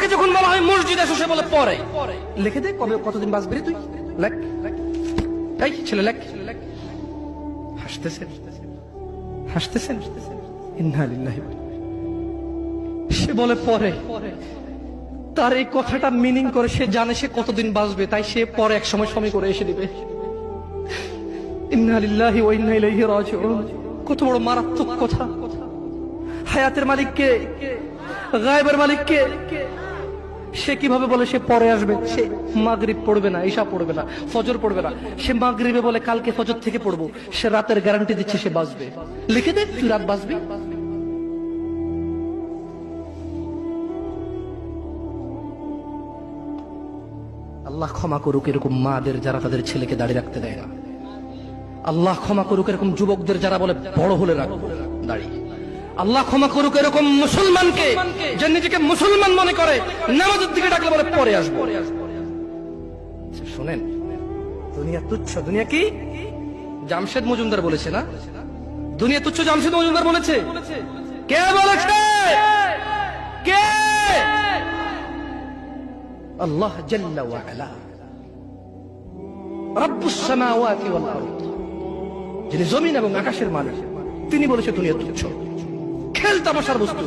তাকে যখন বলা হয় মসজিদে এসো, সে বলে পরে। লিখে দে কবে কতদিন বাঁচবি রে তুই, লেখ। এই ছেলে লেখ। হাসতেছেন হাসতেছেন। ইন্না লিল্লাহি। সে বলে পরে। তার এই কথাটা মিনিং করে সে জানে সে কতদিন বাঁচবে, তাই সে পরে এক সময় সময় করে এসে দিবে। ইন্না লিল্লাহি ওয়া ইন্না ইলাইহি রাজিউন। কত বড় মারাত্মক কথা। হায়াতের মালিককে, গায়েবের মালিককে সে কিভাবে বলে সে পরে আসবে? সে মাগরিব পড়বে না, ঈশা পড়বে না, ফজর পড়বে না, সে মাগরিবে বলে কালকে ফজর থেকে পড়বো। সে রাতের গ্যারান্টি দিচ্ছে সে বাঁচবে। লিখে দে তুই রাত বাঁচবি। আল্লাহ ক্ষমা করুক এরকম মাদের যারা তাদের ছেলেকে দাঁড়িয়ে রাখতে দেয় না। আল্লাহ ক্ষমা করুক এরকম যুবকদের যারা বলে বড় হলে রাখবো দাঁড়িয়ে। আল্লাহ ক্ষমা করুক এরকম মুসলমানকে যে নিজেকে মুসলমান মনে করে নামাজের দিকে ডাকলে বলে পরে আসবো। শোনেন, দুনিয়া তুচ্ছ। দুনিয়া কি? জামশেদ মজুমদার বলেছে না, দুনিয়া তুচ্ছ। জামশেদ মজুমদার বলেছে। কে বলেছে? কে? আল্লাহ জাল্লা ওয়া আলা, রব্বুস সামাওয়াতি ওয়াল আরদ, যিনি জমিন এবং আকাশের মালিক, তিনি বলেছে দুনিয়া তুচ্ছ, খেল তামাশার বস্তু।